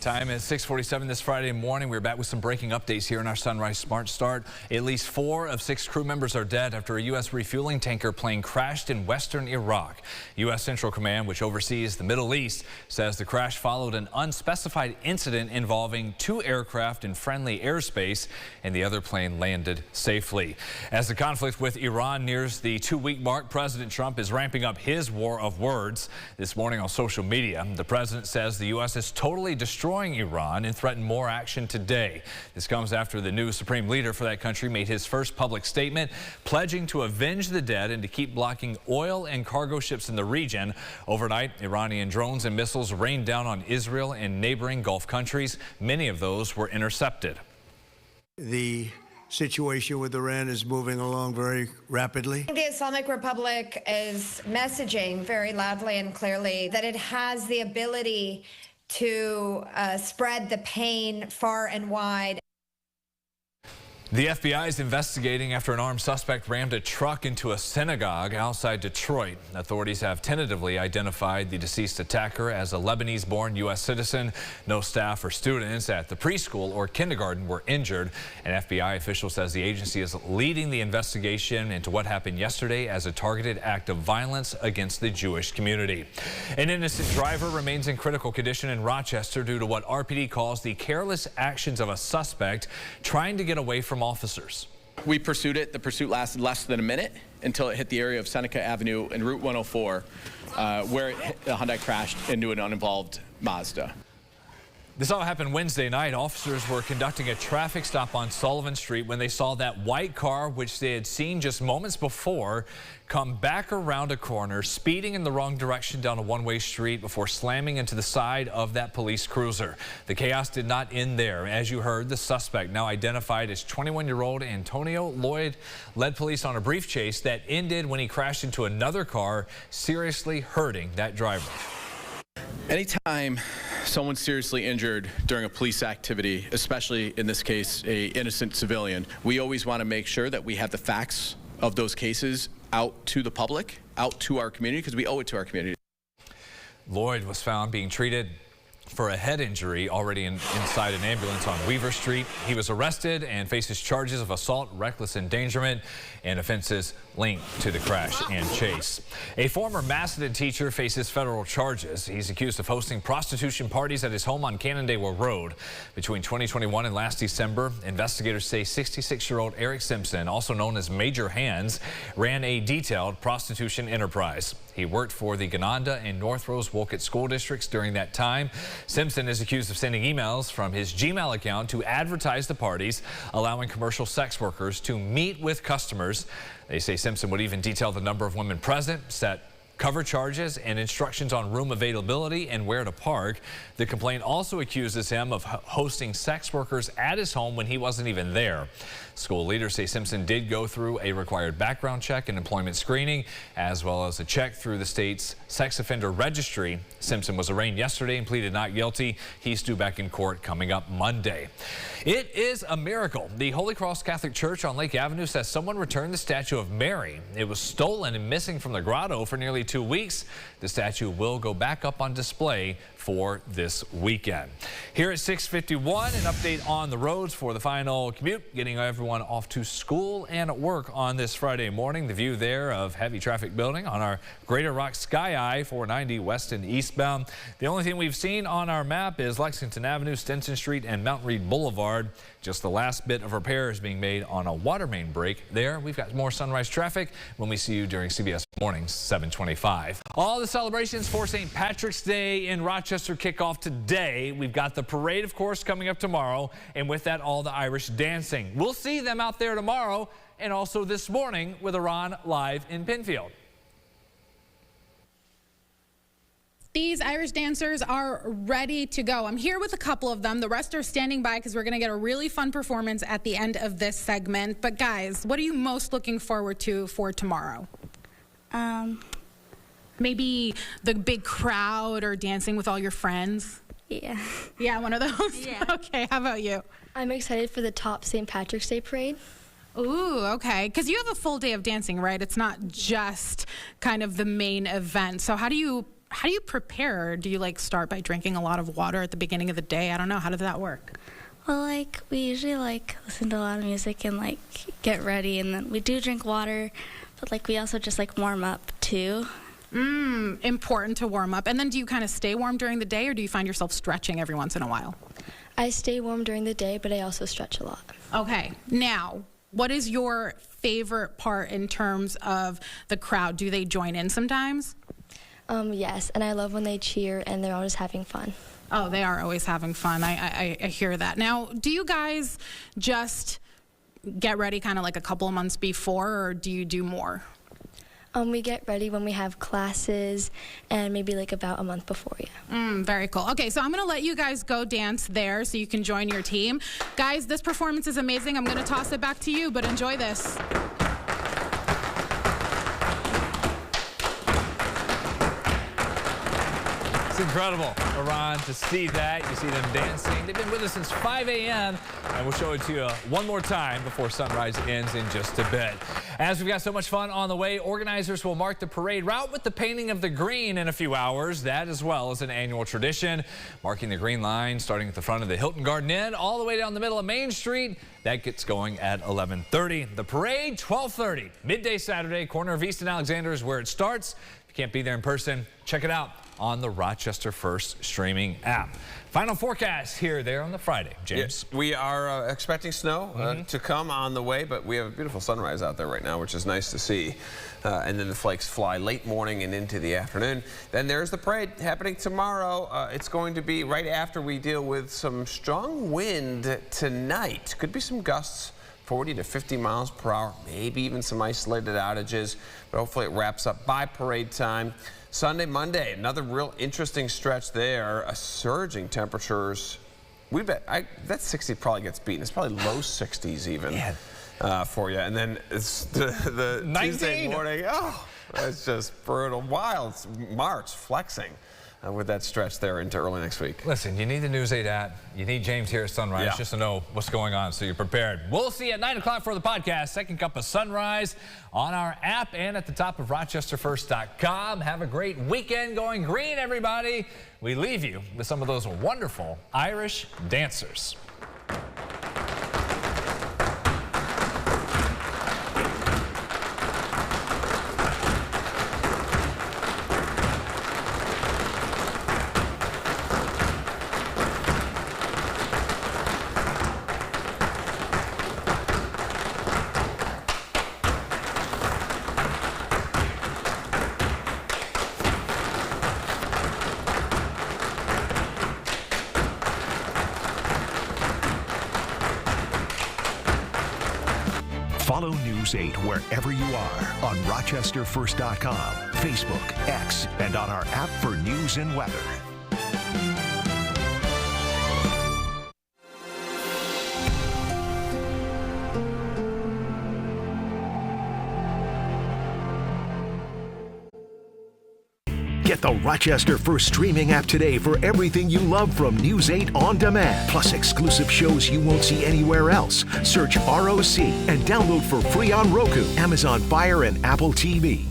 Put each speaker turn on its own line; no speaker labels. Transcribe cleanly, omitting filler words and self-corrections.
Time is 6:47 this Friday morning. We're back with some breaking updates here in our Sunrise Smart Start. At least 4 of 6 crew members are dead after a U.S. refueling tanker plane crashed in western Iraq. U.S. Central Command, which oversees the Middle East, says the crash followed an unspecified incident involving 2 aircraft in friendly airspace, and the other plane landed safely. As the conflict with Iran nears the 2-week mark, President Trump is ramping up his war of words. This morning on social media, the president says the U.S. is totally destroying Iran and threatened more action today. This comes after the new supreme leader for that country made his first public statement, pledging to avenge the dead and to keep blocking oil and cargo ships in the region. Overnight, Iranian drones and missiles rained down on Israel and neighboring Gulf countries. Many of those were intercepted.
The situation with Iran is moving along very rapidly.
The Islamic Republic is messaging very loudly and clearly that it has the ability to spread the pain far and wide.
The FBI is investigating after an armed suspect rammed a truck into a synagogue outside Detroit. Authorities have tentatively identified the deceased attacker as a Lebanese-born U.S. citizen. No staff or students at the preschool or kindergarten were injured. An FBI official says the agency is leading the investigation into what happened yesterday as a targeted act of violence against the Jewish community. An innocent driver remains in critical condition in Rochester due to what RPD calls the careless actions of a suspect trying to get away from officers.
We pursued it. The pursuit lasted less than a minute until it hit the area of Seneca Avenue and Route 104, where the Hyundai crashed into an uninvolved Mazda.
This all happened Wednesday night. Officers were conducting a traffic stop on Sullivan Street when they saw that white car, which they had seen just moments before, come back around a corner, speeding in the wrong direction down a one-way street before slamming into the side of that police cruiser. The chaos did not end there. As you heard, the suspect, now identified as 21-year-old Antonio Lloyd, led police on a brief chase that ended when he crashed into another car, seriously hurting that driver.
Anytime someone's seriously injured during a police activity, especially in this case, a innocent civilian, we always want to make sure that we have the facts of those cases out to the public, out to our community, because we owe it to our community.
Lloyd was found being treated for a head injury already inside an ambulance on Weaver Street. He was arrested and faces charges of assault, reckless endangerment, and offenses linked to the crash and chase. A former Macedon teacher faces federal charges. He's accused of hosting prostitution parties at his home on Cannondale Road. Between 2021 and last December, investigators say 66-year-old Eric Simpson, also known as Major Hands, ran a detailed prostitution enterprise. He worked for the Gananda and North Rose Wolcott school districts during that time. Simpson is accused of sending emails from his Gmail account to advertise the parties, allowing commercial sex workers to meet with customers. They say Simpson would even detail the number of women present, set cover charges and instructions on room availability and where to park. The complaint also accuses him of hosting sex workers at his home when he wasn't even there. School leaders say Simpson did go through a required background check and employment screening, as well as a check through the state's sex offender registry. Simpson was arraigned yesterday and pleaded not guilty. He's due back in court coming up Monday. It is a miracle. The Holy Cross Catholic Church on Lake Avenue says someone returned the statue of Mary. It was stolen and missing from the grotto for nearly 2 weeks. The statue will go back up on display for this weekend. Here at 6:51, an update on the roads for the final commute, getting everyone off to school and work on this Friday morning. The view there of heavy traffic building on our Greater Rock Sky Eye 490 west and eastbound. The only thing we've seen on our map is Lexington Avenue, Stinson Street, and Mount Read Boulevard. Just the last bit of repairs being made on a water main break there. We've got more sunrise traffic when we see you during CBS Mornings 7:25. All the celebrations for St. Patrick's Day in Rochester kick off today. We've got the parade, of course, coming up tomorrow, and with that, all the Irish dancing. We'll see them out there tomorrow and also this morning with Iran live in Penfield.
These Irish dancers are ready to go. I'm here with a couple of them. The rest are standing by because we're going to get a really fun performance at the end of this segment. But guys, what are you most looking forward to for tomorrow? Maybe the big crowd or dancing with all your friends?
Yeah.
Yeah, one of those?
Yeah.
Okay, how about you?
I'm excited for the top St. Patrick's Day parade.
Ooh, okay. Because you have a full day of dancing, right? It's not just kind of the main event. So how do you how do you prepare? Do you like start by drinking a lot of water at the beginning of the day? I don't know. How does that work?
Well, like, we usually, like, listen to a lot of music and, like, get ready. And then we do drink water, but, like, we also just, like, warm up, too.
Important to warm up. And then do you kind of stay warm during the day, or do you find yourself stretching every once in a while?
I stay warm during the day, but I also stretch a lot.
Okay. Now, what is your favorite part in terms of the crowd? Do they join in sometimes?
Yes, and I love when they cheer and they're always having fun.
Oh, they are always having fun. I hear that. Now, do you guys just get ready kind of like a couple of months before, or do you do more?
We get ready when we have classes and maybe like about a month before, yeah.
Very cool. Okay, so I'm going to let you guys go dance there so you can join your team. Guys, this performance is amazing. I'm going to toss it back to you, but enjoy this.
It's incredible, Iran, to see that. You see them dancing. They've been with us since 5 a.m., and we'll show it to you one more time before sunrise ends in just a bit. As we've got so much fun on the way, organizers will mark the parade route with the painting of the green in a few hours. That, as well as an annual tradition, marking the green line starting at the front of the Hilton Garden Inn all the way down the middle of Main Street. That gets going at 11:30. The parade, 12:30, midday Saturday, corner of East and Alexander is where it starts. If you can't be there in person, check it out on the Rochester First streaming app. Final forecast here there on the Friday. James?
Yeah, we are expecting snow to come on the way, but we have a beautiful sunrise out there right now, which is nice to see. And then the flakes fly late morning and into the afternoon. Then there's the parade happening tomorrow. It's going to be right after we deal with some strong wind tonight. Could be some gusts, 40 to 50 miles per hour, maybe even some isolated outages, but hopefully it wraps up by parade time. Sunday, Monday, another real interesting stretch there. Surging temperatures. We bet that 60 probably gets beaten. It's probably low 60s even for you. And then it's the Tuesday morning. Oh, it's just brutal. Wild March flexing with that stretch there into early next week.
Listen, you need the News 8 app. You need James here at Sunrise just to know what's going on so you're prepared. We'll see you at 9 o'clock for the podcast. Second Cup of Sunrise on our app and at the top of RochesterFirst.com. Have a great weekend going green, everybody. We leave you with some of those wonderful Irish dancers.
Follow News 8 wherever you are on RochesterFirst.com, Facebook, X, and on our app for news and weather. Get the Rochester First streaming app today for everything you love from News 8 On Demand, plus exclusive shows you won't see anywhere else. Search ROC and download for free on Roku, Amazon Fire, and Apple TV.